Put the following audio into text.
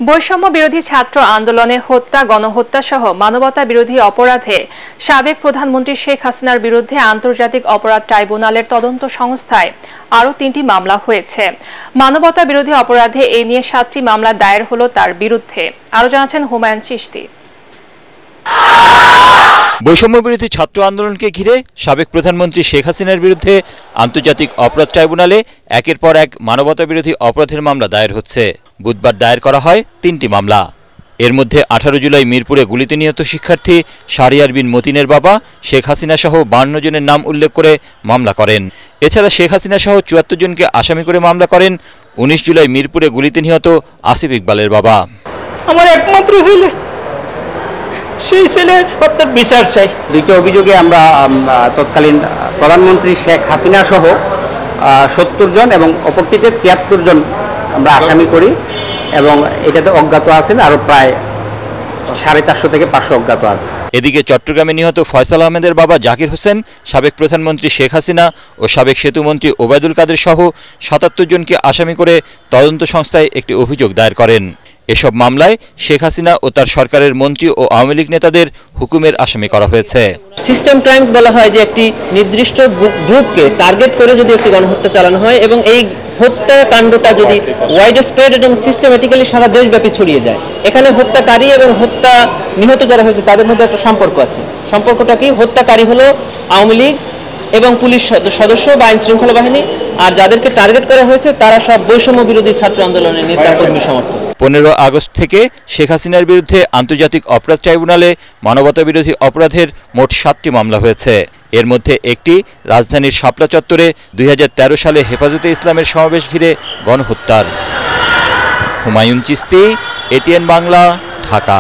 বৈষম্য বিরোধী ছাত্র আন্দোলনে হত্যা, গণহত্যা সহ মানবতা বিরোধী অপরাধে সাবেক প্রধানমন্ত্রী শেখ হাসিনার বিরুদ্ধে আন্তর্জাতিক অপরাধ ট্রাইব্যুনালের তদন্ত সংস্থায় আরও ৩টি মামলা হয়েছে। মানবতা বিরোধী অপরাধে এই নিয়ে 7টি মামলা দায়ের হলো তার বিরুদ্ধে। আরও জানাচ্ছেন হুমায়ুন চিশতি। বৈষম্য বিরোধী ছাত্র আন্দোলনকে ঘিরে সাবেক প্রধানমন্ত্রী শেখ হাসিনার বিরুদ্ধে আন্তর্জাতিক অপরাধ ট্রাইব্যুনালে একের পর এক মানবতা বিরোধী অপরাধের মামলা দায়ের হচ্ছে। বুধবার দায়ের করা হয় 3টি মামলা। এর মধ্যে 18 জুলাই মিরপুরে গুলিতে নিহত শিক্ষার্থী শাহরিয়ার বিন মতিনের বাবা শেখ হাসিনা সহ 52 জনের নাম উল্লেখ করে মামলা করেন। এছাড়া শেখ হাসিনা সহ 74 জনকে আসামি করে মামলা করেন 19 জুলাই মিরপুরে গুলিতে নিহত আসিফ ইকবালের বাবা। আমার একমাত্র ছেলে, সেই ছেলে হত্যার বিচার চাই। 2টি অভিযোগে আমরা তৎকালীন প্রধানমন্ত্রী শেখ হাসিনা সহ 70 জন এবং অপরটিতে 73 জন আমরা আসামি করি এবং এটাতে অজ্ঞাত আছেন আরো প্রায় 450 থেকে 500 অজ্ঞাত আছে। এদিকে চট্টগ্রামে নিহত ফয়সাল আহমেদের বাবা জাকির হোসেন সাবেক প্রধানমন্ত্রী শেখ হাসিনা ও সাবেক সেতুমন্ত্রী ওবায়দুল কাদের সহ 77 জনকে আসামি করে তদন্ত সংস্থায় একটি অভিযোগ দায়ের করেন। এসব মামলায় শেখ হাসিনা ও তার সরকারের মন্ত্রী ও আওয়ামী লীগ নেতাদের হুকুমের আসামি করা হয়েছে। সিস্টেম ক্রাইম বলা হয় যে একটি নির্দিষ্ট গ্রুপকে টার্গেট করে যদি একটি গণহত্যা চালানো হয় এবং এই হত্যাকাণ্ডটা যদি ওয়াইড স্প্রেড এবং সিস্টেমেটিক্যালি সারা দেশব্যাপী ছড়িয়ে যায়। এখানে হত্যাকারী এবং হত্যা নিহত যারা হয়েছে তাদের মধ্যে একটা সম্পর্ক আছে। সম্পর্কটা কি? হত্যাকারী হলো আওয়ামী লীগ এবং পুলিশ সদস্য বা আইন শৃঙ্খলা বাহিনী, আর যাদেরকে টার্গেট করা হয়েছে তারা সব বৈষম্য বিরোধী ছাত্র আন্দোলনের নেতা কর্মী সমর্থক। 15 আগস্ট থেকে শেখ হাসিনার বিরুদ্ধে আন্তর্জাতিক অপরাধ ট্রাইব্যুনালে মানবতা বিরোধী অপরাধের মোট 7টি মামলা হয়েছে। এর মধ্যে একটি রাজধানীর শাপলা চত্বরে 2013 সালে হেফাজতে ইসলামের সমাবেশ ঘিরে গণহত্যার। হুমায়ুন চিশতি, এটিএন বাংলা, ঢাকা।